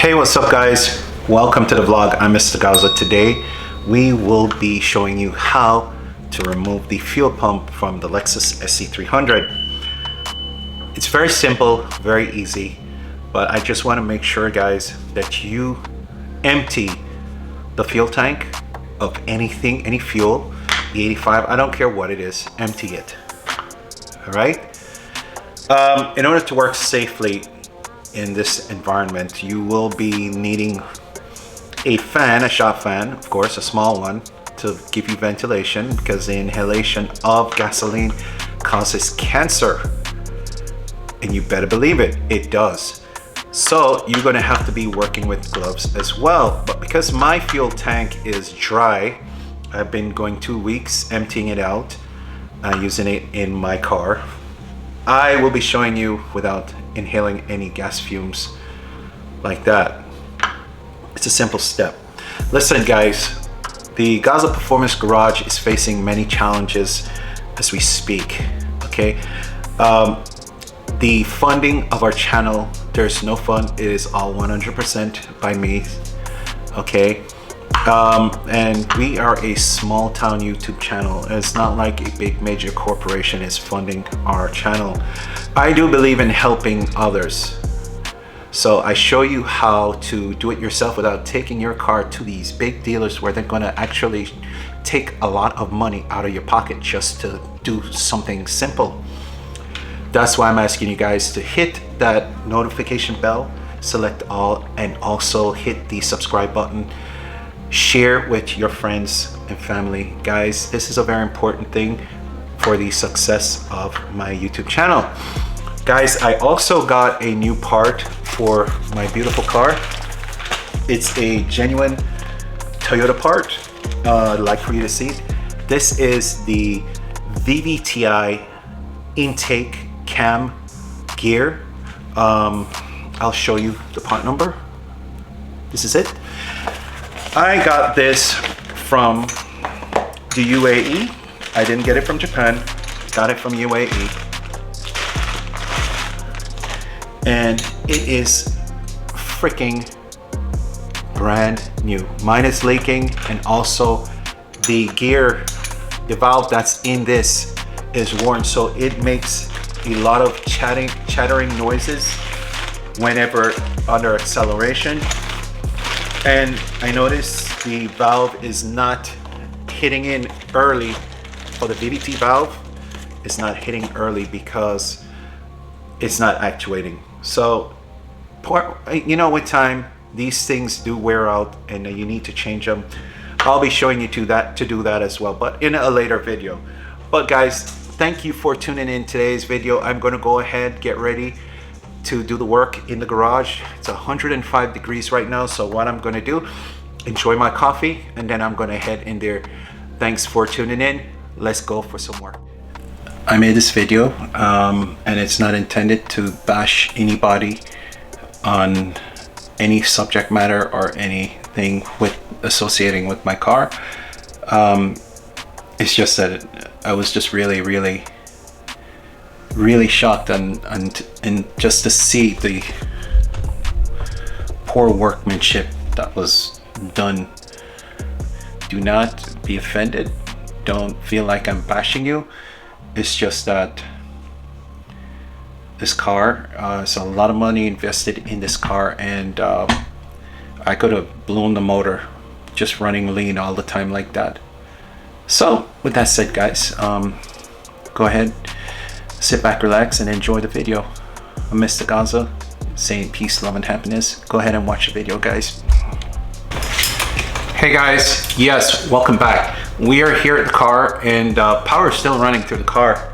Hey, what's up guys? Welcome to the vlog. I'm Mr. Gaza. Today we will be showing you how to remove the fuel pump from the Lexus SC300. It's very simple, very easy, but I just want to make sure guys that you empty the fuel tank of anything, any fuel, the 85, I don't care what it is, empty it. All right? In order to work safely in this environment, you will be needing a fan, a shop fan, of course, a small one, to give you ventilation, because the inhalation of gasoline causes cancer. And you better believe it, it does. So you're gonna have to be working with gloves as well. But because my fuel tank is dry, I've been going 2 weeks emptying it out, using it in my car. I will be showing you without inhaling any gas fumes like that. It's a simple step. Listen guys, the Gaza Performance Garage is facing many challenges as we speak, okay? The funding of our channel, there's no fund, it is all 100% by me, okay? And we are a small town YouTube channel. It's not like a big major corporation is funding our channel. I do believe in helping others. So I show you how to do it yourself without taking your car to these big dealers where they're gonna actually take a lot of money out of your pocket just to do something simple. That's why I'm asking you guys to hit that notification bell, select all, and also hit the subscribe button. Share with your friends and family. Guys, this is a very important thing for the success of my YouTube channel. Guys, I also got a new part for my beautiful car. It's a genuine Toyota part. I'd like for you to see it. This is the VVTi intake cam gear. I'll show you the part number. This is it. I got this from the UAE. I didn't get it from Japan, got it from UAE. And it is freaking brand new. Mine is leaking, and also the gear, the valve that's in this is worn, so it makes a lot of chattering noises whenever under acceleration. And I noticed the valve is not hitting in early, for the VVT valve is not hitting early because it's not actuating. So, you know, with time, these things do wear out and you need to change them. I'll be showing you to do that as well, but in a later video. But guys, thank you for tuning in today's video. I'm gonna go ahead, get ready to do the work in the garage. It's 105 degrees right now, so what I'm gonna do, enjoy my coffee, and then I'm gonna head in there. Thanks for tuning in. Let's go for some work. I made this video and it's not intended to bash anybody on any subject matter or anything with associating with my car. It's just that I was just really shocked and just to see the poor workmanship that was done. Do not be offended. Don't feel like I'm bashing you. It's just that this car, it's a lot of money invested in this car, and I could have blown the motor just running lean all the time like that. So with that said guys, go ahead, sit back, relax, and enjoy the video. I'm Mr. Gaza, saying peace, love, and happiness. Go ahead and watch the video, guys. Hey guys, yes, welcome back. We are here at the car, and power is still running through the car.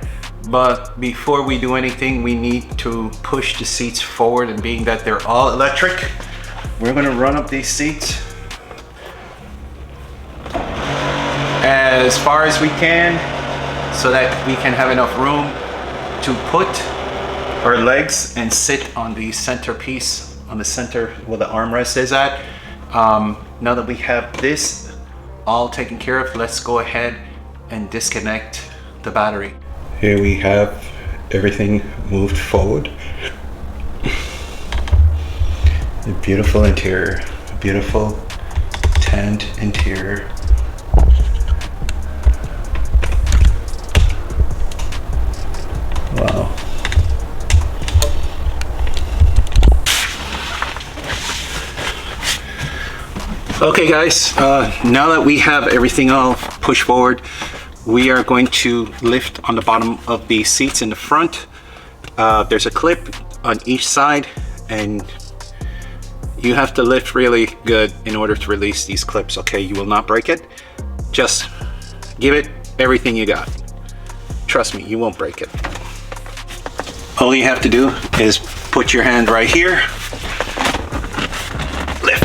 But before we do anything, we need to push the seats forward, and being that they're all electric, we're gonna run up these seats as far as we can so that we can have enough room to put our legs and sit on the centerpiece, on the center where the armrest is at. Now that we have this all taken care of, let's go ahead and disconnect the battery. Here we have everything moved forward. A beautiful interior, beautiful tanned interior. Wow. Okay guys, now that we have everything all pushed forward, we are going to lift on the bottom of the seats in the front. There's a clip on each side, and you have to lift really good in order to release these clips, okay? You will not break it. Just give it everything you got. Trust me, you won't break it. All you have to do is put your hand right here, lift.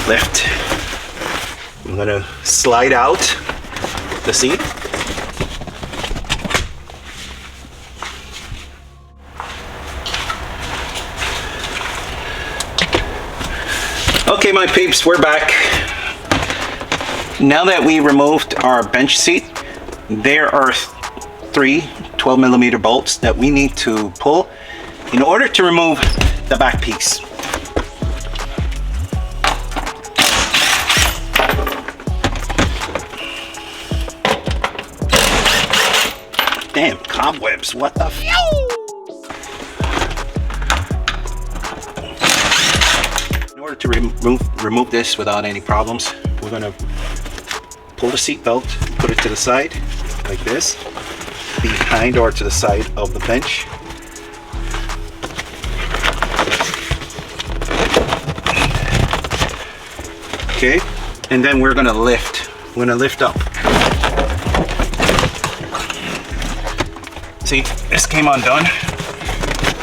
Lift. I'm gonna slide out the seat. Okay, my peeps, we're back. Now that we removed our bench seat, there are three 12mm bolts that we need to pull in order to remove the back piece. Damn, cobwebs, what the f? In order to remove this without any problems, we're gonna pull the seat belt, put it to the side, like this, behind or to the side of the bench. Okay, and then we're gonna lift. We're gonna lift up. See, this came undone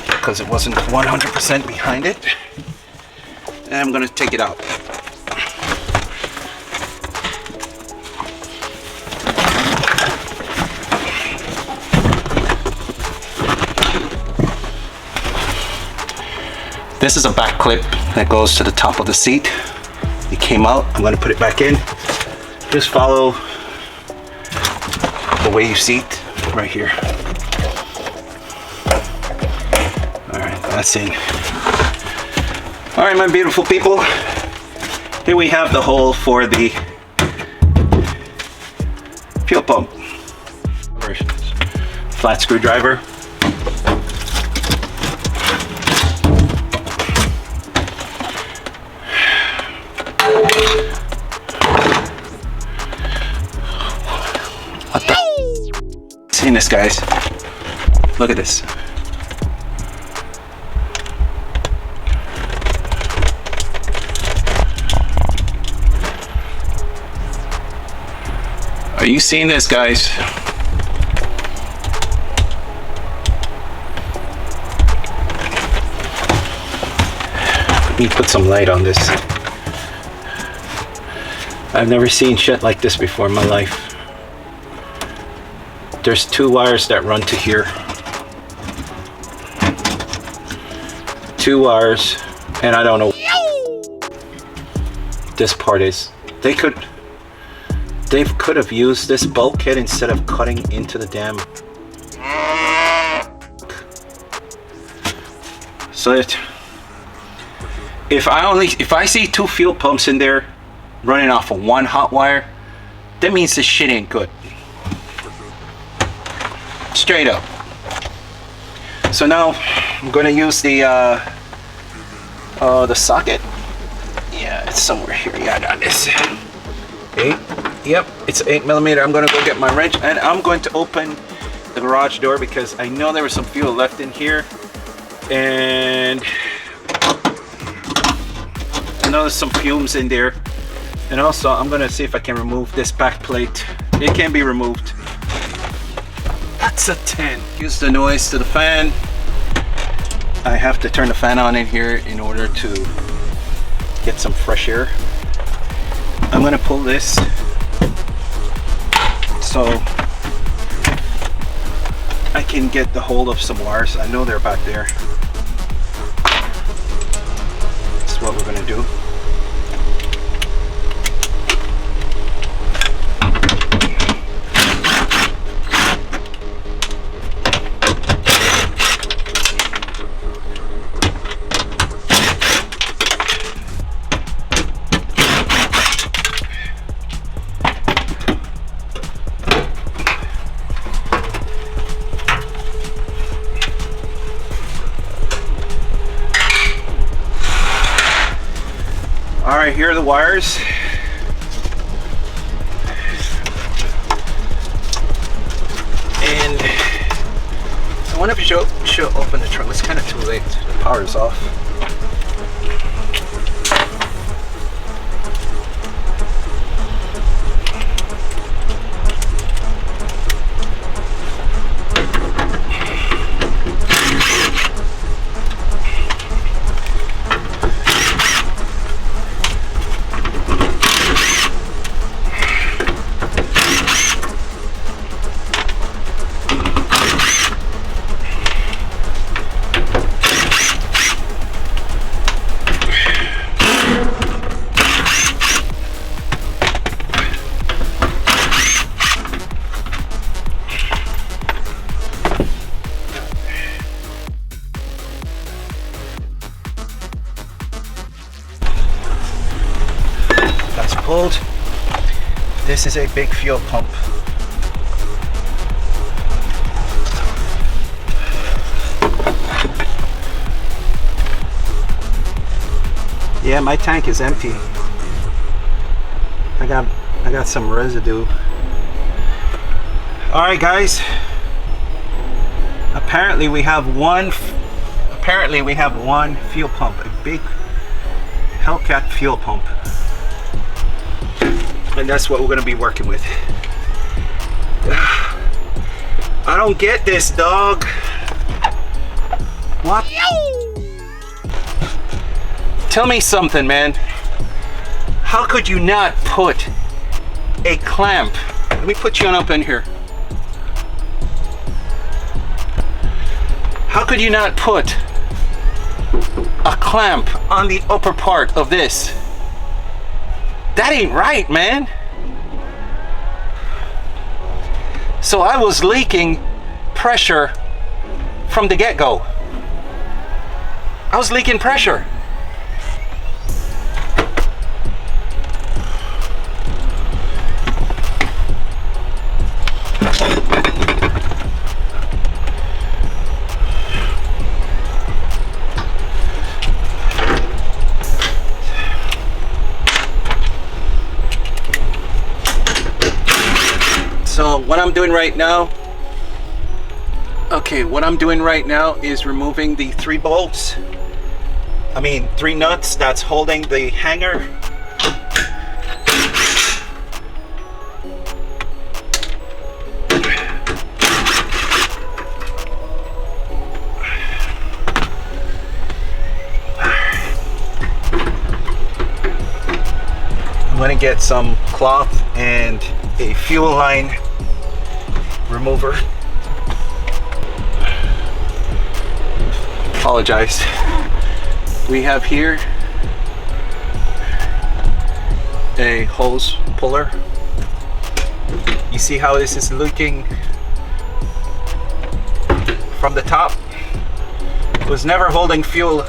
because it wasn't 100% behind it. And I'm gonna take it out. This is a back clip that goes to the top of the seat. It came out. I'm gonna put it back in. Just follow the way you see it right here. That's in. All right, my beautiful people. Here we have the hole for the fuel pump. Flat screwdriver. What the? Seen this, guys? Look at this. Are you seeing this, guys? Let me put some light on this. I've never seen shit like this before in my life. There's two wires that run to here. Two wires, and I don't know what this part is. They could have used this bulkhead instead of cutting into the dam. So that if I see two fuel pumps in there running off of one hot wire, that means this shit ain't good. Straight up. So now I'm gonna use the socket. Yeah, it's somewhere here. Yeah, I got this. 8. Yep, it's 8mm. I'm gonna go get my wrench and I'm going to open the garage door because I know there was some fuel left in here, and I know there's some fumes in there. And also I'm gonna see if I can remove this back plate. It can be removed. That's a 10. Use the noise to the fan. I have to turn the fan on in here in order to get some fresh air. I'm gonna pull this so I can get the hold of some wires. I know they're back there. That's what we're gonna do. here are the wires. And I wonder if you should open the trunk. It's kind of too late. The power is off. Pulled. This is a big fuel pump. Yeah, my tank is empty. I got some residue. All right, guys. Apparently we have one fuel pump, a big Hellcat fuel pump. And that's what we're going to be working with. I don't get this, dog. What? Tell me something, man. How could you not put a clamp? Let me put you on up in here. How could you not put a clamp on the upper part of this? That ain't right, man. So I was leaking pressure from the get-go. I was leaking pressure. So what I'm doing right now, is removing the 3 bolts. I mean 3 nuts that's holding the hanger. I'm going to get some cloth and a fuel line remover. Apologize. We have here a hose puller. You see how this is leaking from the top? It was never holding fuel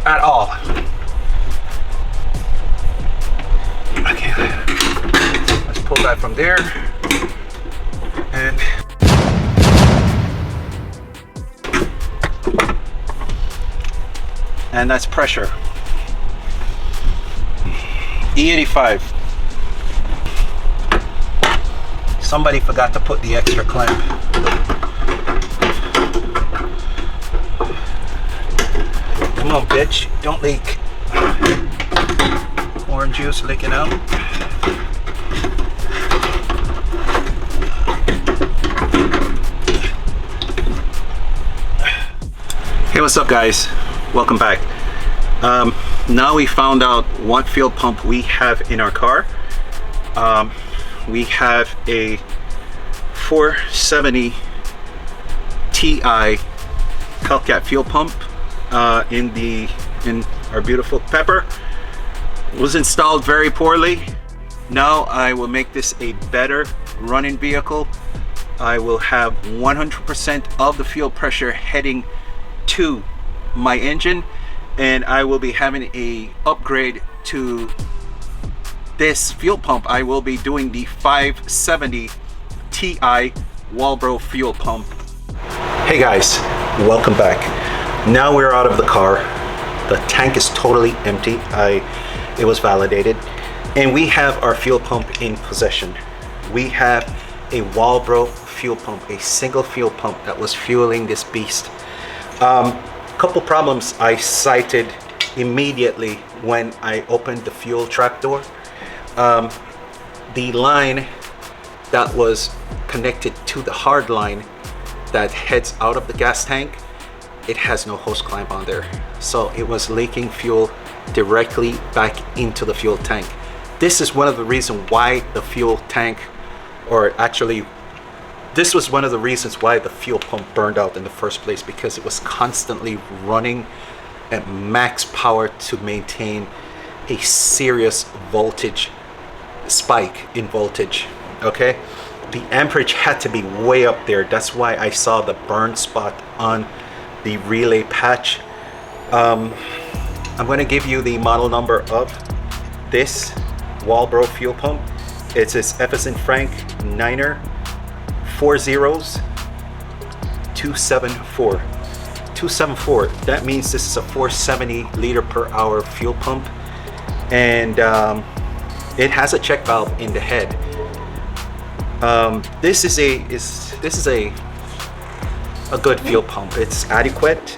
at all. Okay, let's pull that from there. And that's pressure. E85. Somebody forgot to put the extra clamp. Come on, bitch, don't leak. Orange juice leaking out. Hey, what's up, guys? Welcome back. Now we found out what fuel pump we have in our car. We have a 470 Ti Hellcat fuel pump in our beautiful Pepper. It was installed very poorly. Now I will make this a better running vehicle. I will have 100% of the fuel pressure heading to my engine, and I will be having a upgrade to this fuel pump. I will be doing the 570 Ti WALBRO fuel pump. Hey guys, welcome back. Now we're out of the car. The tank is totally empty. I It was validated. And we have our fuel pump in possession. We have a WALBRO fuel pump, a single fuel pump that was fueling this beast. Couple problems I cited immediately when I opened the fuel trap door. The line that was connected to the hard line that heads out of the gas tank, it has no hose clamp on there. So it was leaking fuel directly back into the fuel tank. This is one of the reasons why the fuel tank, or actually, this was one of the reasons why the fuel pump burned out in the first place, because it was constantly running at max power to maintain a serious voltage spike in voltage. Okay, the amperage had to be way up there. That's why I saw the burn spot on the relay patch. I'm going to give you the model number of this WALBRO fuel pump. It's this F as in Frank 9er 4 zeros 274. That means this is a 470 liter per hour fuel pump, and it has a check valve in the head. This is a good fuel pump. It's adequate,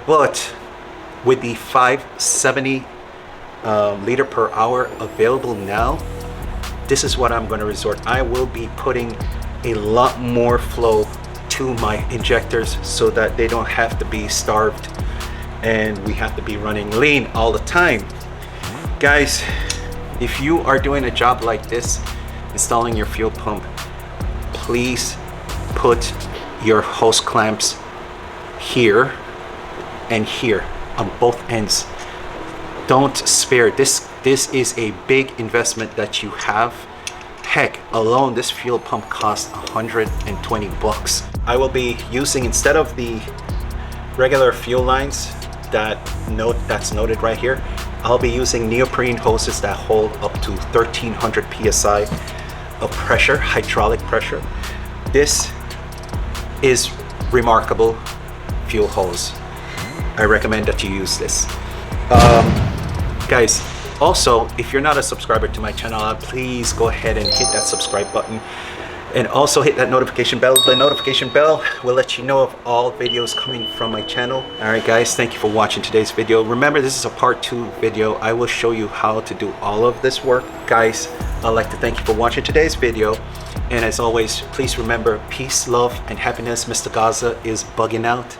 but with the 570 liter per hour available now, this is what I'm going to resort. I will be putting a lot more flow to my injectors so that they don't have to be starved and we have to be running lean all the time. Guys, if you are doing a job like this, installing your fuel pump, please put your hose clamps here and here on both ends. Don't spare this. This is a big investment that you have. Heck, alone this fuel pump costs 120 bucks. I will be using, instead of the regular fuel lines that's noted right here, I'll be using neoprene hoses that hold up to 1300 psi of pressure, hydraulic pressure. This is remarkable fuel hose. I recommend that you use this. Guys, also, if you're not a subscriber to my channel, please go ahead and hit that subscribe button, and also hit that notification bell. The notification bell will let you know of all videos coming from my channel. All right, guys, thank you for watching today's video. Remember, this is a part 2 video. I will show you how to do all of this work. Guys, I'd like to thank you for watching today's video. And as always, please remember, peace, love, and happiness. Mr. Gaza is bugging out.